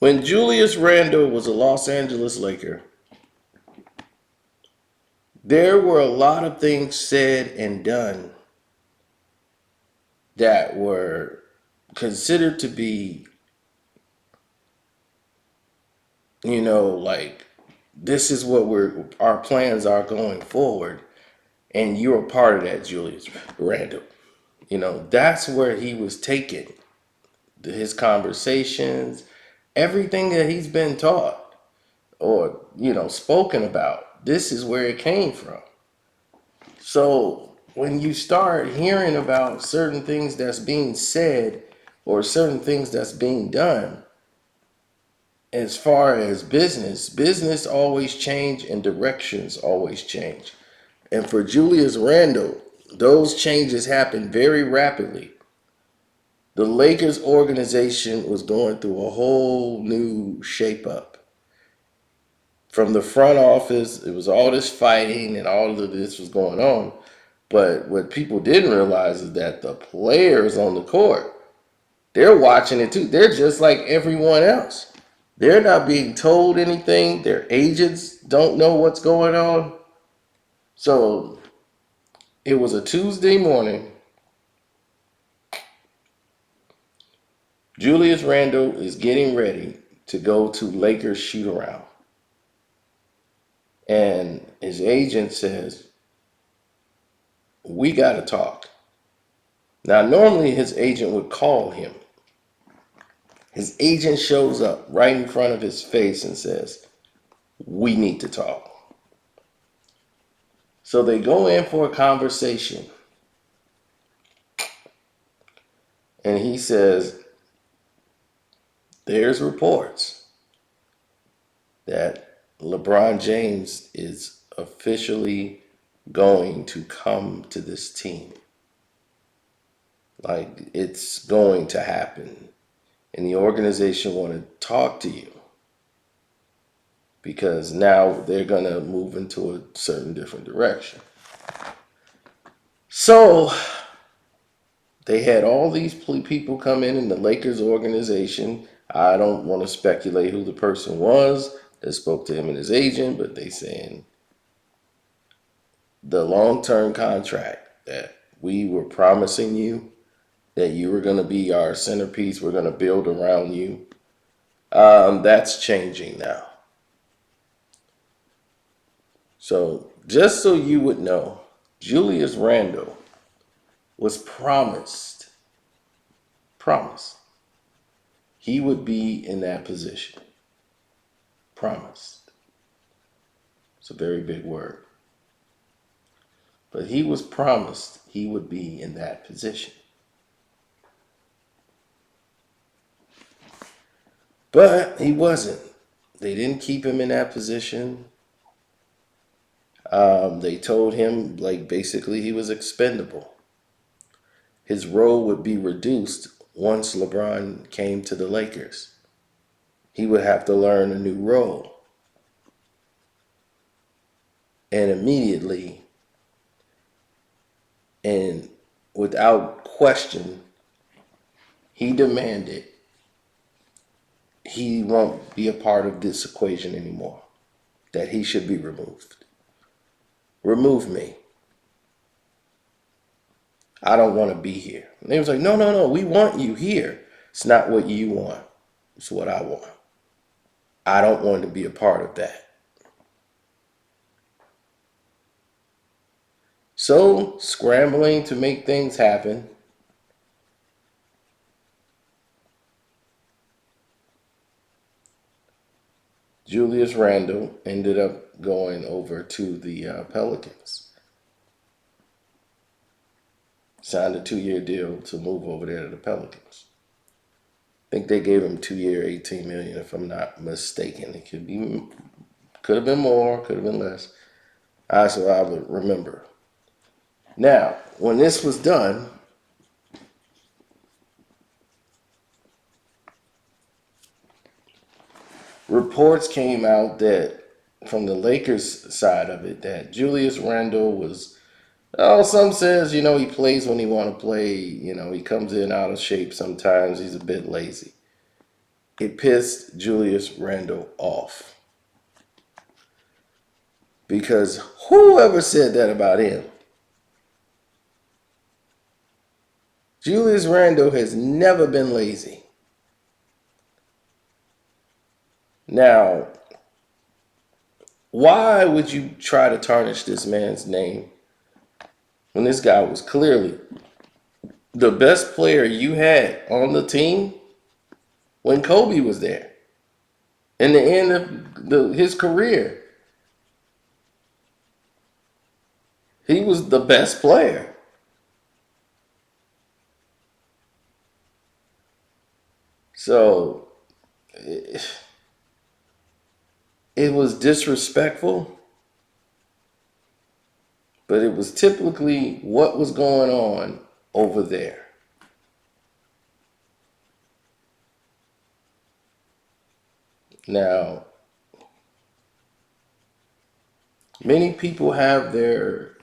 When Julius Randle was a Los Angeles Laker, there were a lot of things said and done that were considered to be, like this is what our plans are going forward, and you're a part of that, Julius Randle. That's where he was taken. His conversations, everything that he's been taught or spoken about. This is where it came from. So when you start hearing about certain things that's being said or certain things that's being done, as far as business always change and directions always change. And for Julius Randle, those changes happen very rapidly. The Lakers organization was going through a whole new shape up. From the front office, it was all this fighting and all of this was going on. But what people didn't realize is that the players on the court, they're watching it too. They're just like everyone else. They're not being told anything. Their agents don't know what's going on. So it was a Tuesday morning. Julius Randle is getting ready to go to Lakers shoot around. And his agent says, we got to talk. Now, normally his agent would call him. His agent shows up right in front of his face and says, we need to talk. So they go in for a conversation. And he says, there's reports that LeBron James is officially going to come to this team. Like, it's going to happen. And the organization want to talk to you because now they're going to move into a certain different direction. So they had all these people come in the Lakers organization. I don't want to speculate who the person was that spoke to him and his agent, but they saying the long-term contract that we were promising you, that you were going to be our centerpiece, we're going to build around you, that's changing now. So just so you would know, Julius Randle was promised he would be in that position. Promised. It's a very big word. But he was promised he would be in that position. But he wasn't. They didn't keep him in that position. They told him, like, basically he was expendable. His role would be reduced once LeBron came to the Lakers. He would have to learn a new role. And immediately, and without question, he demanded he won't be a part of this equation anymore, that he should be removed. Remove me. I don't want to be here. And they was like, no, we want you here. It's not what you want. It's what I want. I don't want to be a part of that. So, scrambling to make things happen, Julius Randle ended up going over to the Pelicans. Signed a 2-year deal to move over there to the Pelicans. I think they gave him 2-year, $18 million, if I'm not mistaken. It could have been more, could have been less. That's what I would remember. Now, when this was done, reports came out that from the Lakers side of it, that Julius Randle was, some says, he plays when he want to play. He comes in out of shape sometimes. He's a bit lazy. it pissed Julius Randle off. Because whoever said that about him? Julius Randle has never been lazy. Now, why would you try to tarnish this man's name when this guy was clearly the best player you had on the team when Kobe was there? In the end of his career, he was the best player. So it was disrespectful, but it was typically what was going on over there. Now, many people have their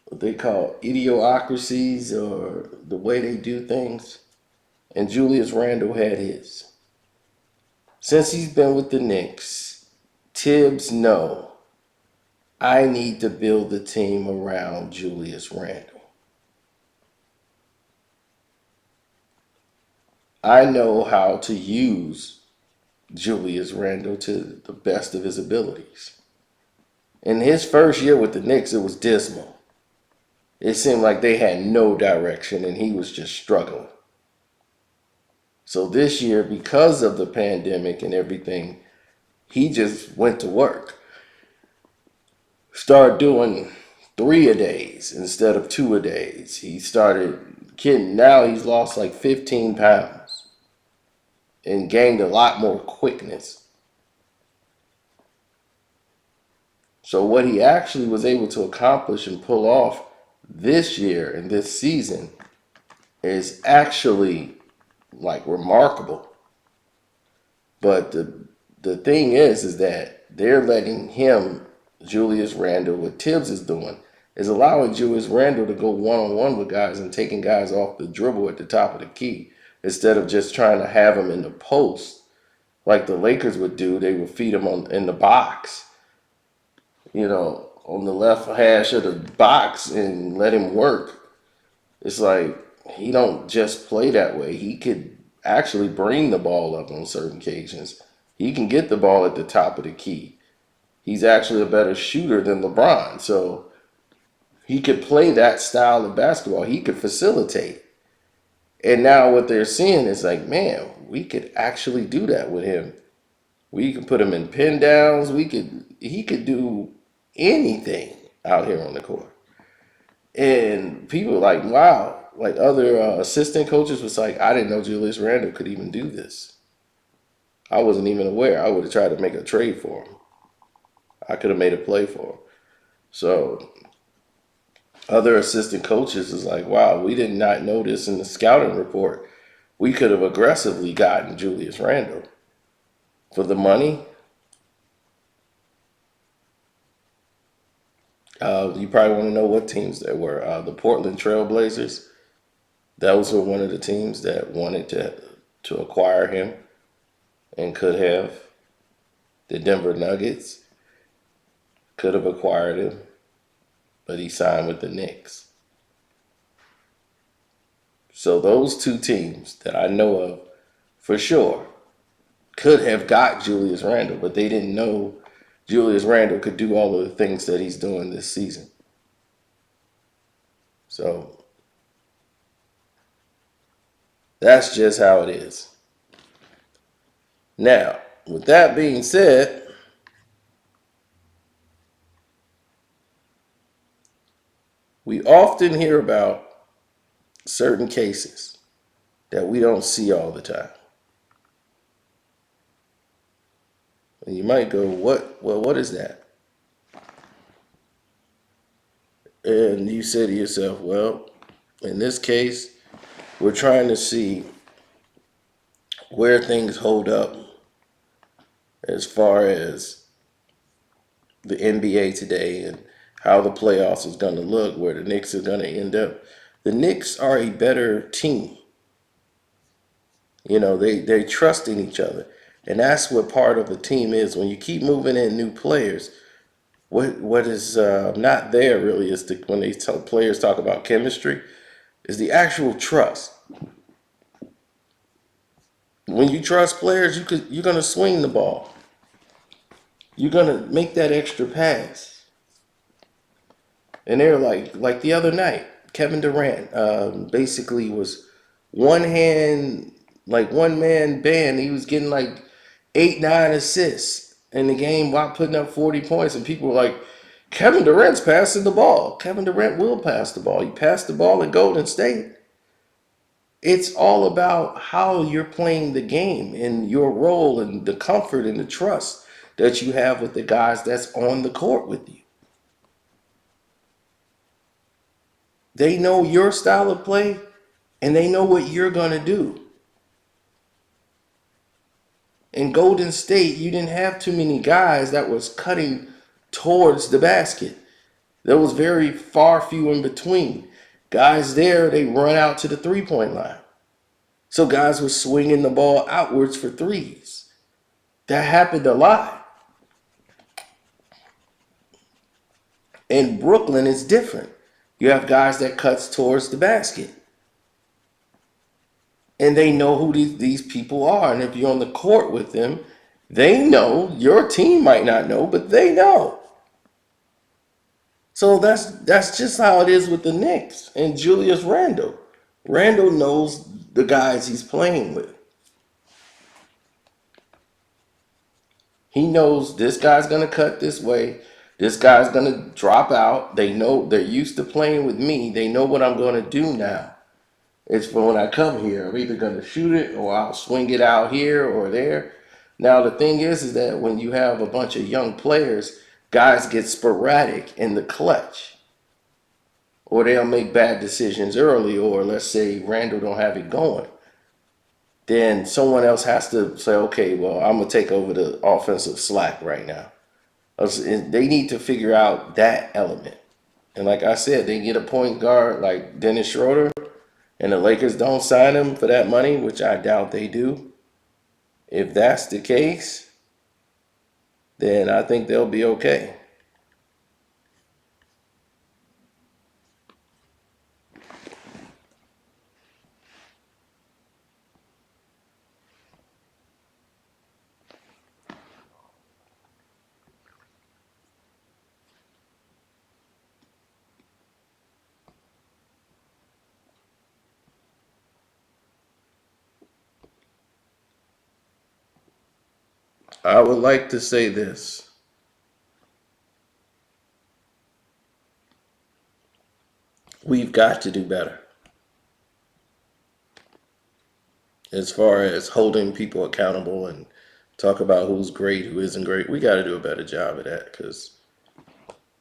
what they call idiocracies or the way they do things, and Julius Randle had his. Since he's been with the Knicks, Tibbs know I need to build the team around Julius Randle. I know how to use Julius Randle to the best of his abilities. In his first year with the Knicks, it was dismal. It seemed like they had no direction and he was just struggling. So this year, because of the pandemic and everything, he just went to work. Started doing 3-a-days instead of 2-a-days. He started kidding. Now he's lost like 15 pounds and gained a lot more quickness. So what he actually was able to accomplish and pull off this year and this season is actually like remarkable. But the thing is that they're letting him, Julius Randle, what Tibbs is doing, is allowing Julius Randle to go one-on-one with guys and taking guys off the dribble at the top of the key instead of just trying to have him in the post like the Lakers would do. They would feed him in the box, on the left hash of the box and let him work. It's like he don't just play that way. He could actually bring the ball up on certain occasions. He can get the ball at the top of the key. He's actually a better shooter than LeBron. So he could play that style of basketball. He could facilitate. And now what they're seeing is like, man, we could actually do that with him. We can put him in pin downs. He could do anything out here on the court. And people were like, wow. Like other assistant coaches was like, I didn't know Julius Randle could even do this. I wasn't even aware. I would have tried to make a trade for him. I could have made a play for him. So other assistant coaches is like, wow, we did not know this in the scouting report. We could have aggressively gotten Julius Randle for the money. You probably want to know what teams there were. The Portland Trail Blazers. Those were one of the teams that wanted to acquire him and could have. The Denver Nuggets could have acquired him, but he signed with the Knicks. So those two teams that I know of for sure could have got Julius Randle, but they didn't know Julius Randle could do all of the things that he's doing this season. So that's just how it is. Now, with that being said, we often hear about certain cases that we don't see all the time. And you might go, what is that? And you say to yourself, well, in this case, we're trying to see where things hold up as far as the NBA today and how the playoffs is going to look, where the Knicks are going to end up. The Knicks are a better team. They trust in each other, and that's what part of the team is. When you keep moving in new players, what is not there really is when they tell players talk about chemistry, is the actual trust. When you trust players, you're gonna swing the ball. You're gonna make that extra pass. And they're like the other night, Kevin Durant basically was one hand, like one man band. He was getting like 8, 9 assists in the game while putting up 40 points, and people were like, Kevin Durant's passing the ball. Kevin Durant will pass the ball. He passed the ball in Golden State. It's all about how you're playing the game and your role and the comfort and the trust that you have with the guys that's on the court with you. They know your style of play and they know what you're going to do. In Golden State, you didn't have too many guys that was cutting towards the basket. There was very far few in between. Guys there, they run out to the three-point line. So guys were swinging the ball outwards for threes. That happened a lot. In Brooklyn, it's different. You have guys that cuts towards the basket. And they know who these people are. And if you're on the court with them, they know. Your team might not know, but they know. So that's just how it is with the Knicks and Julius Randle. Randle knows the guys he's playing with. He knows this guy's going to cut this way. This guy's going to drop out. They know they're used to playing with me. They know what I'm going to do now. It's for when I come here. I'm either going to shoot it or I'll swing it out here or there. Now, the thing is that when you have a bunch of young players, guys get sporadic in the clutch. Or they'll make bad decisions early, or let's say Randle don't have it going. Then someone else has to say, okay, well, I'm going to take over the offensive slack right now. They need to figure out that element. And like I said, they get a point guard like Dennis Schroeder, and the Lakers don't sign him for that money, which I doubt they do. If that's the case, then I think they'll be okay. I would like to say this. We've got to do better as far as holding people accountable and talk about who's great, who isn't great. We got to do a better job of that because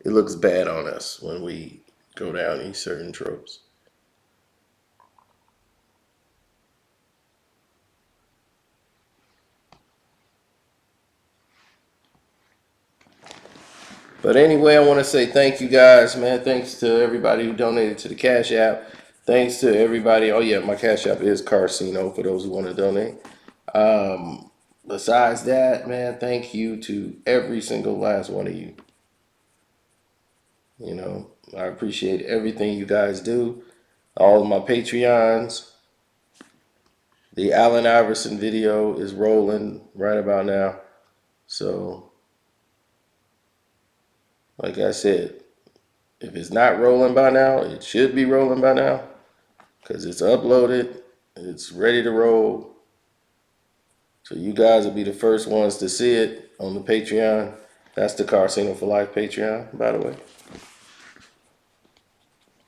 it looks bad on us when we go down these certain tropes. But anyway, I want to say thank you guys, man. Thanks to everybody who donated to the Cash App. Thanks to everybody. Oh, yeah, my Cash App is Carcino for those who want to donate. Besides that, man, thank you to every single last one of you. I appreciate everything you guys do. All of my Patreons. The Allen Iverson video is rolling right about now. So, like I said, if it's not rolling by now, it should be rolling by now because it's uploaded. It's ready to roll. So you guys will be the first ones to see it on the Patreon. That's the Carcino for Life Patreon, by the way.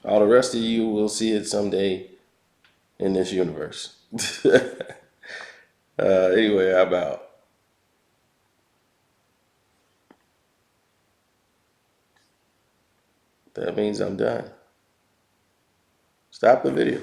All the rest of you will see it someday in this universe. Anyway, I'm out. That means I'm done. Stop the video.